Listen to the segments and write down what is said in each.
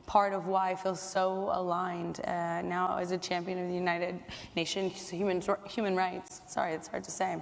part of why I feel so aligned now as a champion of the United Nations human rights. Sorry, it's hard to say.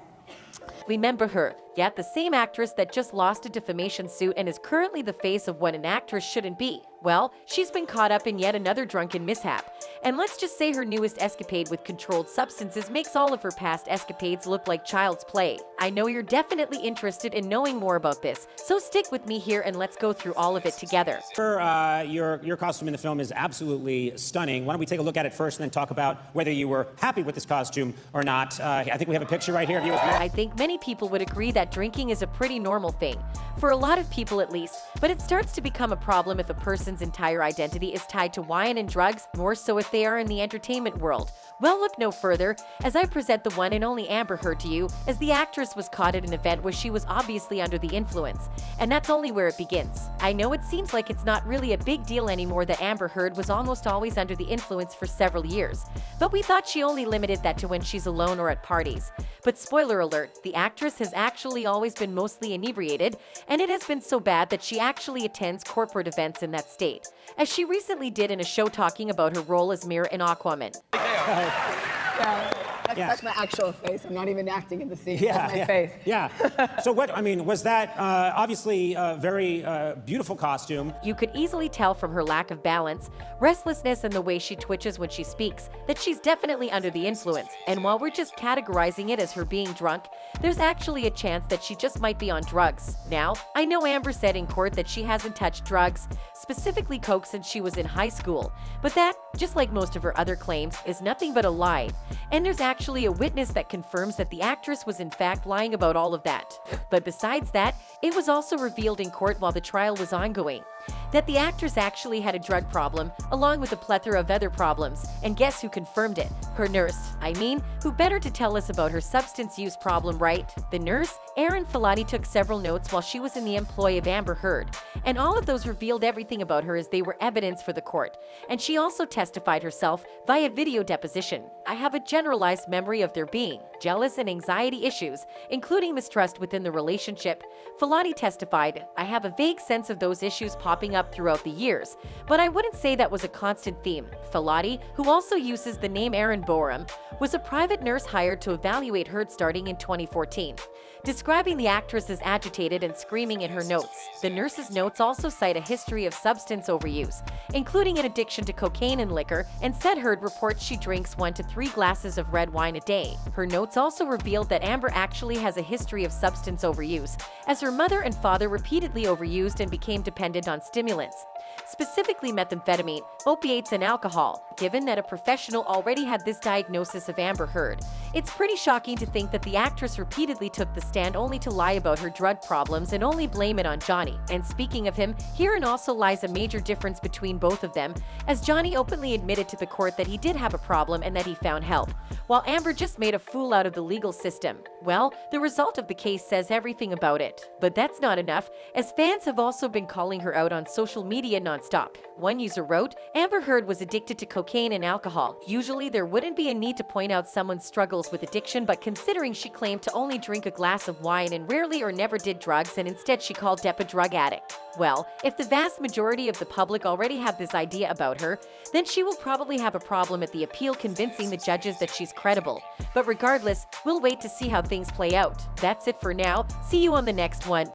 Remember her, yet the same actress that just lost a defamation suit and is currently the face of what an actress shouldn't be. Well, she's been caught up in yet another drunken mishap. And let's just say her newest escapade with controlled substances makes all of her past escapades look like child's play. I know you're definitely interested in knowing more about this, so stick with me here and let's go through all of it together. Your costume in the film is absolutely stunning. Why don't we take a look at it first and then talk about whether you were happy with this costume or not. I think we have a picture right here of you. I think many people would agree that drinking is a pretty normal thing, for a lot of people at least, but it starts to become a problem if a person's entire identity is tied to wine and drugs, more so if they are in the entertainment world. Well, look no further, as I present the one and only Amber Heard to you, as the actress was caught at an event where she was obviously under the influence. And that's only where it begins. I know it seems like it's not really a big deal anymore that Amber Heard was almost always under the influence for several years, but we thought she only limited that to when she's alone or at parties. But spoiler alert, the actress has actually always been mostly inebriated, and it has been so bad that she actually attends corporate events in that state, as she recently did in a show talking about her role as Mira in Aquaman. That's my actual face. I'm not even acting in the scene. Yeah, That's my face. Yeah. So was that obviously a very beautiful costume? You could easily tell from her lack of balance, restlessness, and the way she twitches when she speaks that she's definitely under the influence. And while we're just categorizing it as her being drunk, there's actually a chance that she just might be on drugs. Now, I know Amber said in court that she hasn't touched drugs, specifically coke, since she was in high school, but that, just like most of her other claims, is nothing but a lie. And there's actually a witness that confirms that the actress was in fact lying about all of that. But besides that, it was also revealed in court while the trial was ongoing that the actress actually had a drug problem, along with a plethora of other problems. And guess who confirmed it? Her nurse. I mean, who better to tell us about her substance use problem, right? The nurse, Erin Filati, took several notes while she was in the employ of Amber Heard, and all of those revealed everything about her as they were evidence for the court. And she also testified herself via video deposition. I have a generalized memory of there being jealous and anxiety issues, including mistrust within the relationship. Filati testified, I have a vague sense of those issues popping up throughout the years, but I wouldn't say that was a constant theme. Filati, who also uses the name Erin Boerum, was a private nurse hired to evaluate Heard starting in 2014. Describing the actress as agitated and screaming in her notes, the nurse's notes also cite a history of substance overuse, including an addiction to cocaine and liquor, and said Heard reports she drinks 1 to 3 glasses of red wine a day. Her notes also revealed that Amber actually has a history of substance overuse, as her mother and father repeatedly overused and became dependent on stimulants, specifically methamphetamine, opiates, and alcohol. Given that a professional already had this diagnosis of Amber Heard, it's pretty shocking to think that the actress repeatedly took the stand only to lie about her drug problems and only blame it on Johnny. And speaking of him, herein also lies a major difference between both of them, as Johnny openly admitted to the court that he did have a problem and that he found help, while Amber just made a fool out of the legal system. Well, the result of the case says everything about it. But that's not enough, as fans have also been calling her out on social media nonstop. One user wrote, Amber Heard was addicted to cocaine and alcohol. Usually there wouldn't be a need to point out someone's struggles with addiction, but considering she claimed to only drink a glass of wine and rarely or never did drugs, and instead she called Depp a drug addict. Well, if the vast majority of the public already have this idea about her, then she will probably have a problem at the appeal convincing the judges that she's credible. But regardless, we'll wait to see how things play out. That's it for now. See you on the next one.